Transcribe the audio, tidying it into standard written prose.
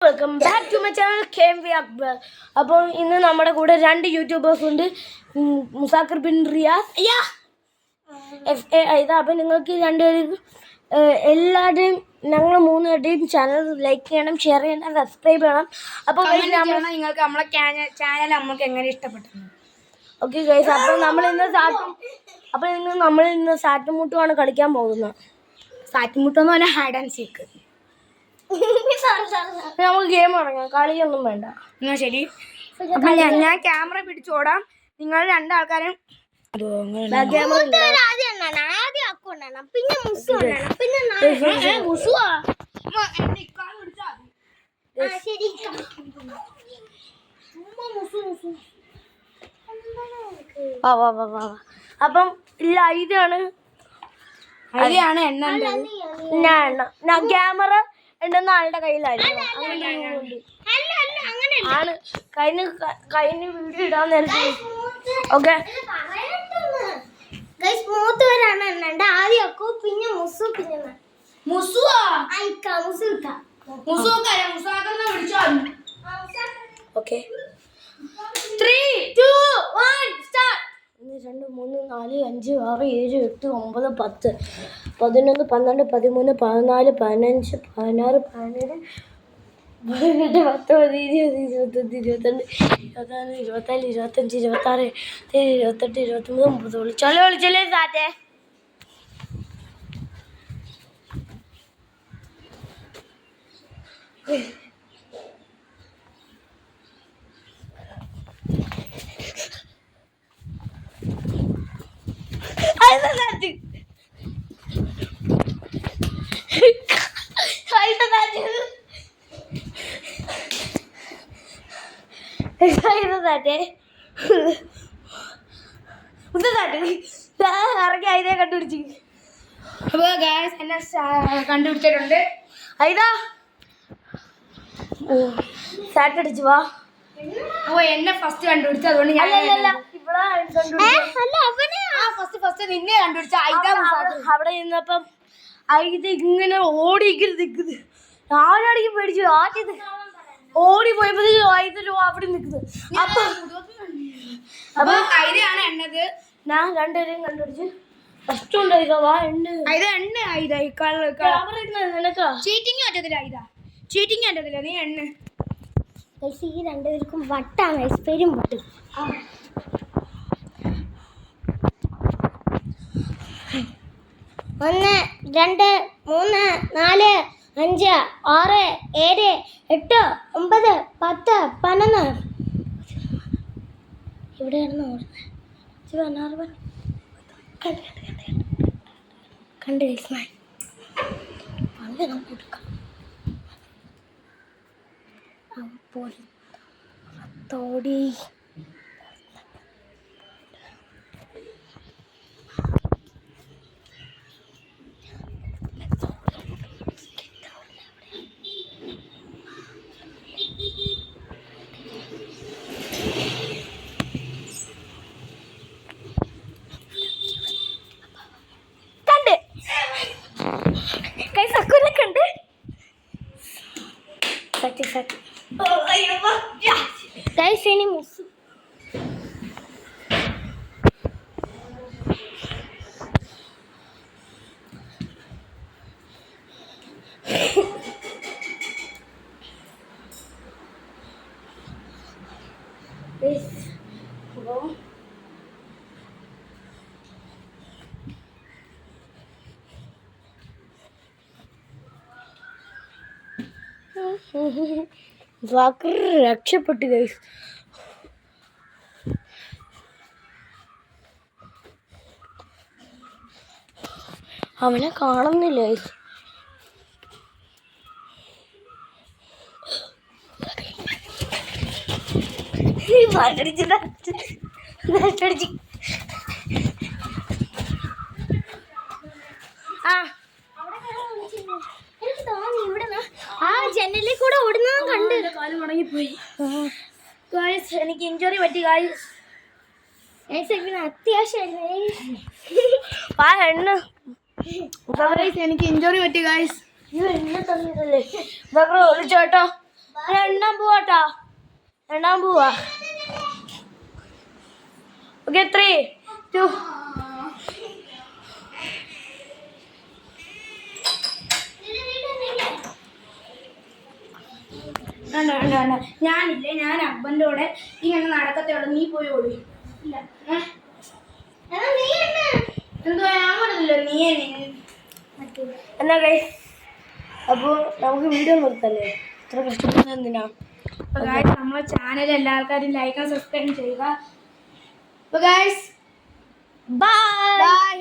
Welcome back to my channel KMV Akbar. അപ്പോൾ ഇന്ന് നമ്മുടെ കൂടെ 2 യൂട്യൂബേഴ്സ് ഉണ്ട്, മുസാഖിർ ബിൻ റിയാസ് FA. അപ്പം നിങ്ങൾക്ക് രണ്ടുപേരും എല്ലാവരുടെയും ഞങ്ങൾ 3 പേരുടെയും ചാനൽ ലൈക്ക് ചെയ്യണം, ഷെയർ ചെയ്യണം, സബ്സ്ക്രൈബ് ചെയ്യണം. അപ്പോൾ നിങ്ങൾക്ക് നമ്മളെ ചാനൽ നമ്മൾക്ക് എങ്ങനെ ഇഷ്ടപ്പെട്ടു? ഓക്കെ ഗൈസ്, അപ്പോൾ നമ്മൾ ഇന്ന് സാറ്റുമുട്ടുമാണ് കളിക്കാൻ പോകുന്നത്. സാറ്റുമുട്ടെന്ന് പറഞ്ഞാൽ ഹാഡ് ആൻഡ് സീക്ക്. നമുക്ക് ഗെയിം തുടങ്ങാം, കളിയൊന്നും വേണ്ട. എന്നാൽ ശരി. അപ്പം ഞാൻ ക്യാമറ പിടിച്ചോടാം, നിങ്ങൾ 2 ആൾക്കാരും അപ്പം ഇല്ല, ഇതാണ് എണ്ണ. ഞാൻ ക്യാമറ ഉണ്ടെന്ന ആളുടെ കയ്യിലായിരുന്നു. ആണ് കഴിഞ്ഞ വീഡിയോ ഇടാൻ നേരത്തെ. ഓക്കെ, ആദ്യം പിന്നെ മുസു, പിന്നെ ഓക്കെ 3, 2, 1 സ്റ്റാർട്ട്. 1 2 3 4 5 6 7 8 9 10 11 12 13 14 15 16 17 18 19 20 21 22 23 24 25 26 27 28 29 30. വിളിച്ചല്ലേ സാറ്റേ. ഇറങ്ങി അതിനെ കണ്ടുപിടിച്ച്. അപ്പോൾ ഗൈസ് എന്നെ കണ്ടുപിടിച്ചിട്ടുണ്ട്. ഐതാ സാറ്റടിച്ചു വാ. അപ്പോൾ എന്നെ ഫസ്റ്റ് കണ്ടുപിടിച്ചു, അതുകൊണ്ട് ഞാൻ ഫസ്റ്റ് നിന്നെ കണ്ടുപിടിച്ച അവിടെ നിന്നപ്പം ഐത ഇങ്ങനെ ഓടിക്കുന്നത് ആരാടിക്ക് പേടിച്ചു. ആദ്യത് ഓടി പോയപ്പോഴത്തേക്ക് അവിടെ നിൽക്കുന്നത്. അപ്പൊ ഐതയാണ് എണ്ണത്. ഞാൻ 2 പേരെയും കണ്ടുപിടിച്ച് ഫസ്റ്റ് ഉണ്ടായിക്കോ. വാ എണ്ണ നിനക്കാ ചീറ്റിങ് പറ്റത്തില്ല. ചീറ്റിങ് പറ്റത്തില്ല, നീ എണ്ണ. ഈ 2 പേർക്കും വട്ടാണ്, പേരും വട്ട്. 1 2 3 4 5 6 7 8 9 10 11. ഇവിടെയായിരുന്നു ഓടുന്നത്. കണ്ട് കൊടുക്കാം തോടി. ഇനി മുസ് രക്ഷപ്പെട്ടു ഗൈസ്. അവനെ കാണുന്നില്ല ഗൈസ്. ജനലിൽ കൂടെ ഓടുന്നത് കണ്ട് കാല് മുടങ്ങിപ്പോയി ഗൈസ്. എനിക്ക് ഇഞ്ചുറി പറ്റി ഗൈസ്. അത്യാവശ്യം എനിക്ക് ഇഞ്ചുറി പറ്റി ഗൈസ്. ചേട്ടോ എണ്ണാൻ പോവാട്ടാ, എണ്ണാൻ പോവാ. ഓക്കെ 3, 2. വേണ്ട വേണ്ട വേണ്ട, ഞാനില്ലേ, ഞാൻ അബ്ബൻ്റെ കൂടെ ഇങ്ങനെ നടക്കത്തേ ഉള്ളൂ. നീ പോയി ഓടി. ഇല്ല എന്തോ ഞാൻ പറഞ്ഞില്ല, നീ എന്നാ ഗൈസ്, അപ്പോൾ നമുക്ക് വീഡിയോ നിർത്തല്ലേ? ഇത്ര കഷ്ടപ്പെടുന്നത് എന്തിനാ? അപ്പോൾ ഗൈസ്, നമ്മളെ ചാനൽ എല്ലാ ആൾക്കാരും ലൈക്ക് ആൻഡ് സബ്സ്ക്രൈബ് ചെയ്യുക. അപ്പോൾ ഗൈസ്, ബൈ. ബൈ.